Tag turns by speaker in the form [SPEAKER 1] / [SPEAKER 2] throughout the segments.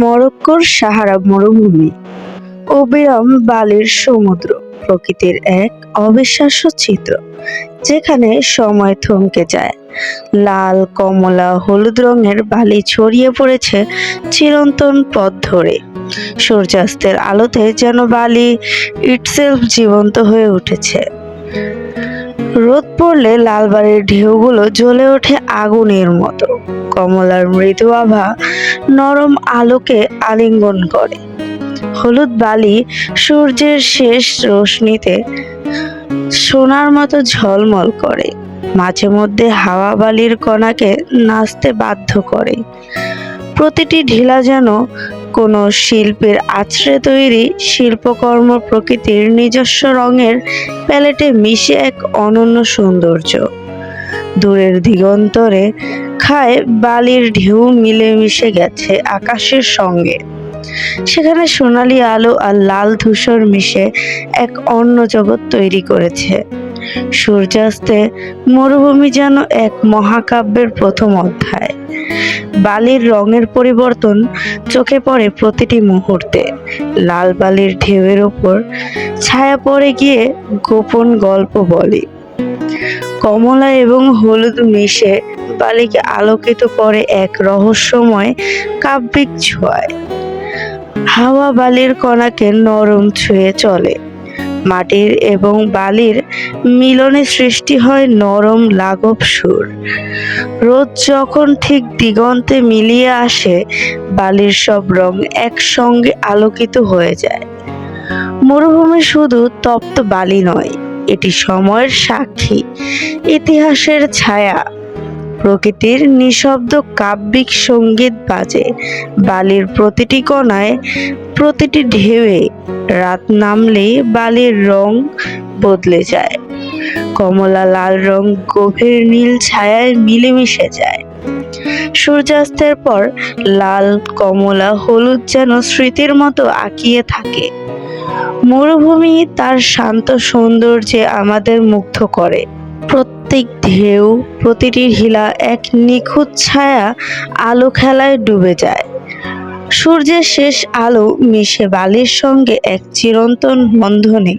[SPEAKER 1] মরক্কোর সাহারা মরুভূমি, অবিরাম বালির সমুদ্র প্রকৃতির এক অবিশ্বাস্য চিত্র, যেখানে সময় থমকে যায়। লাল, কমলা, হলুদ রঙের বালি ছড়িয়ে পড়েছে চিরন্তন পথ ধরে। সূর্যাস্তের আলোতে যেন বালি ইটসেলফ জীবন্ত হয়ে উঠেছে। রোদ পড়লে লাল বালির ঢেউগুলো জ্বলে ওঠে আগুনের মতো। কমলার মৃদু আভা নরম আলোকে আলিঙ্গন করে। হলুদ বালি সূর্যের শেষ রোশনিতে সোনার মতো ঝলমল করে। মাঝে মধ্যে হাওয়া বালির কণাকে নাচতে বাধ্য করে। প্রতিটি ঢিলা যেন কোনো শিল্পের আছড়ে তৈরি শিল্পকর্ম, প্রকৃতির নিজস্ব রঙের প্যালেটে মিশে এক অনন্য সৌন্দর্য। দূরের দিগন্তরে খায় বালির ঢেউ মিলেমিশে গেছে আকাশের সঙ্গে। সেখানে সোনালি আলো আর লাল ধূসর মিশে এক অন্য জগৎ তৈরি করেছে। সূর্যাস্তে মরুভূমি যেন এক মহাকাব্যের প্রথম অধ্যায়। বালির রঙের পরিবর্তন চোখে পড়ে প্রতিটি মুহূর্তে। লাল বালির ঢেউয়ের ওপর ছায়া পড়ে গিয়ে গোপন গল্প বলে। কমলা এবং হলুদ মিশে বালিকে আলোকিত করে এক রহস্যময় কাব্যিক ছোঁয়ায়। হাওয়া বালির কণাকে নরম ছুঁয়ে চলে। মাটির এবং বালির মিলনে সৃষ্টি হয় নরম লাঘব সুর। রোদ যখন ঠিক দিগন্তে মিলিয়ে আসে, বালির সব রং একসঙ্গে আলোকিত হয়ে যায়। মরুভূমি শুধু তপ্ত বালি নয়, এটি সময়ের সাক্ষী, ইতিহাসের ছায়া। প্রকৃতির নিঃশব্দ কাব্যিক সঙ্গীত বাজে বালির প্রতিটি কণায়, প্রতিটি ঢেউয়ে। রাত নামলেই বালির রং বদলে যায়। কমলা লাল রং গভীর নীল ছায়ায় মিলেমিশে যায়। সূর্যাস্তের পর লাল, কমলা, হলুদ যেন স্মৃতির মতো আঁকিয়ে থাকে। মরুভূমি তার শান্ত সৌন্দর্যে আমাদের মুগ্ধ করে। প্রত্যেক ঢেউ, প্রতিটি হিলা এক নিখুঁত ছায়া আলো খেলায় ডুবে যায়। সূর্যের শেষ আলো মিশে বালির সঙ্গে এক চিরন্তন বন্ধনে।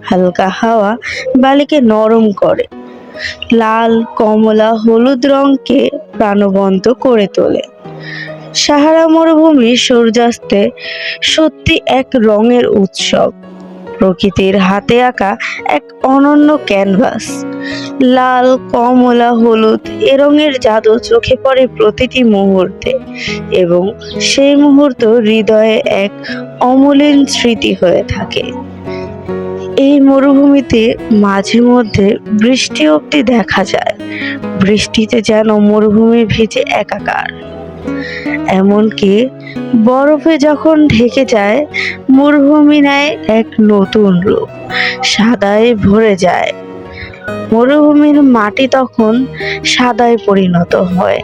[SPEAKER 1] হালকা হাওয়া বালিকে নরম করে। লাল, কমলা, হলুদ রঙকে প্রাণবন্ত করে তোলে। সাহারা মরুভূমি সূর্যাস্তে সত্যি এক রঙের উৎসব। প্রকৃতির হাতে আঁকা এক অনন্য ক্যানভাস। লাল, কমলা, হলুদ এ রঙের জাদু চোখে পড়ে প্রতিটি মুহূর্তে, এবং সেই মুহূর্ত হৃদয়ে এক অমলিন স্মৃতি হয়ে থাকে। এই মরুভূমিতে মাঝে মধ্যে বৃষ্টি অবধি দেখা যায়। বৃষ্টিতে যেন মরুভূমি ভিজে একাকার। এমনকি বরফে যখন ঢেকে যায়, মরুভূমি নেয় এক নতুন রূপ, সাদায় ভরে যায়। মরুভূমির মাটি তখন সাদায় পরিণত হয়।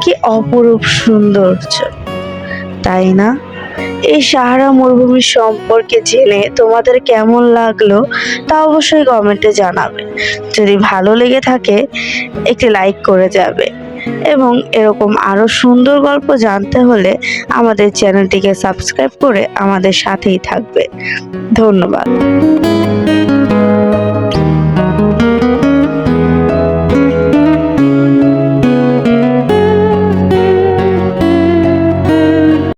[SPEAKER 1] কি অপরূপ সৌন্দর্য, তাই না? এই সাহারা মরুভূমি সম্পর্কে জেনে তোমাদের কেমন লাগলো তা অবশ্যই কমেন্টে জানাবে। যদি ভালো লেগে থাকে একটি লাইক করে যাবে, এবং এরকম আরো সুন্দর গল্প জানতে হলে আমাদের চ্যানেলটিকে সাবস্ক্রাইব করে আমাদের সাথেই থাকবে। ধন্যবাদ।